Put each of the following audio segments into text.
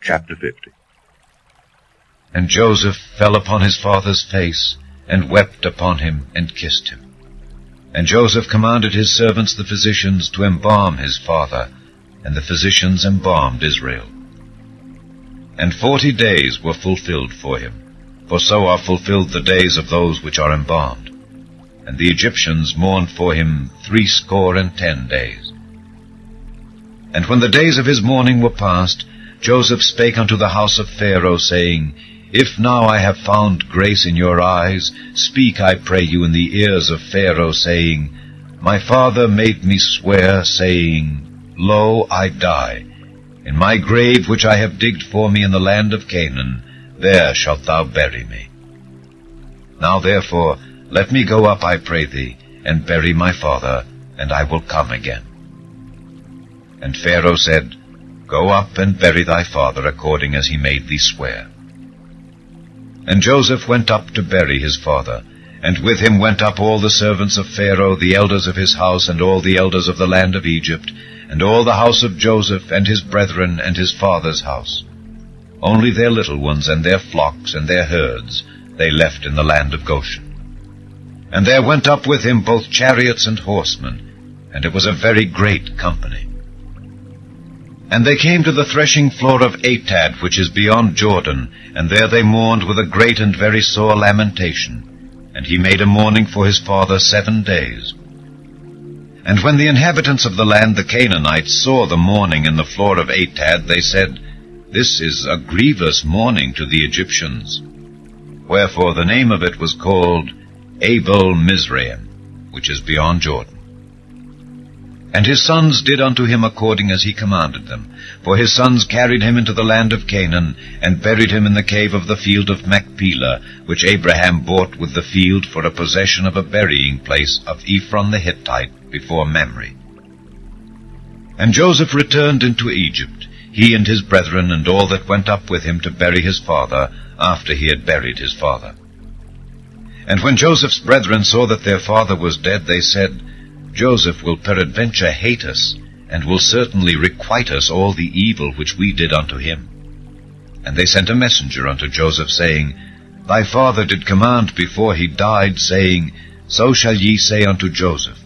Chapter 50. And Joseph fell upon his father's face, and wept upon him, and kissed him. And Joseph commanded his servants the physicians to embalm his father, and the physicians embalmed Israel. And 40 days were fulfilled for him, for so are fulfilled the days of those which are embalmed. And the Egyptians mourned for him 70 days. And when the days of his mourning were past, Joseph spake unto the house of Pharaoh, saying, If now I have found grace in your eyes, speak, I pray you, in the ears of Pharaoh, saying, My father made me swear, saying, Lo, I die. In my grave which I have digged for me in the land of Canaan, there shalt thou bury me. Now therefore, let me go up, I pray thee, and bury my father, and I will come again. And Pharaoh said, Go up and bury thy father according as he made thee swear. And Joseph went up to bury his father, and with him went up all the servants of Pharaoh, the elders of his house, and all the elders of the land of Egypt, and all the house of Joseph, and his brethren, and his father's house. Only their little ones, and their flocks, and their herds, they left in the land of Goshen. And there went up with him both chariots and horsemen, and it was a very great company. And they came to the threshing floor of Atad, which is beyond Jordan, and there they mourned with a great and very sore lamentation. And he made a mourning for his father 7 days. And when the inhabitants of the land, the Canaanites, saw the mourning in the floor of Atad, they said, This is a grievous mourning to the Egyptians. Wherefore the name of it was called Abel Mizraim, which is beyond Jordan. And his sons did unto him according as he commanded them. For his sons carried him into the land of Canaan, and buried him in the cave of the field of Machpelah, which Abraham bought with the field for a possession of a burying place of Ephron the Hittite before Mamre. And Joseph returned into Egypt, he and his brethren, and all that went up with him to bury his father, after he had buried his father. And when Joseph's brethren saw that their father was dead, they said, Joseph will peradventure hate us, and will certainly requite us all the evil which we did unto him. And they sent a messenger unto Joseph, saying, Thy father did command before he died, saying, So shall ye say unto Joseph,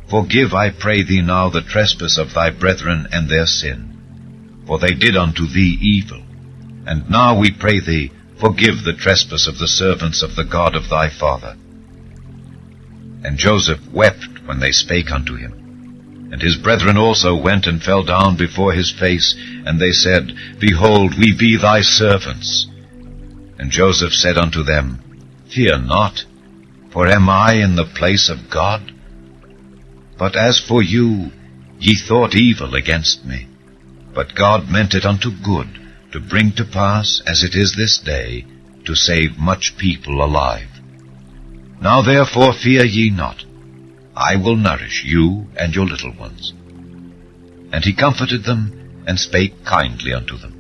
Forgive, I pray thee now, the trespass of thy brethren and their sin. For they did unto thee evil. And now we pray thee, forgive the trespass of the servants of the God of thy father. And Joseph wept when they spake unto him. And his brethren also went and fell down before his face, and they said, Behold, we be thy servants. And Joseph said unto them, Fear not, for am I in the place of God? But as for you, ye thought evil against me, but God meant it unto good, to bring to pass, as it is this day, to save much people alive. Now therefore fear ye not. I will nourish you and your little ones. And he comforted them, and spake kindly unto them.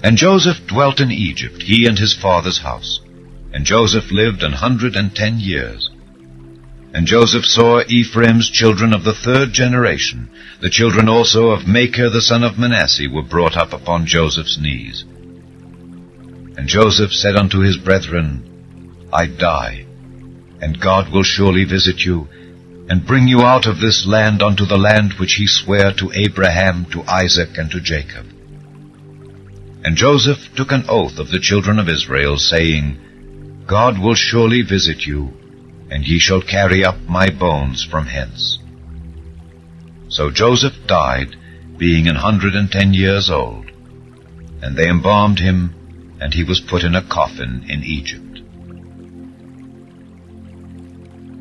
And Joseph dwelt in Egypt, he and his father's house. And Joseph lived 110 years. And Joseph saw Ephraim's children of the 3rd generation. The children also of Machir the son of Manasseh were brought up upon Joseph's knees. And Joseph said unto his brethren, I die, and God will surely visit you, and bring you out of this land unto the land which he sware to Abraham, to Isaac, and to Jacob. And Joseph took an oath of the children of Israel, saying, God will surely visit you, and ye shall carry up my bones from hence. So Joseph died, being 110 years old, and they embalmed him, and he was put in a coffin in Egypt.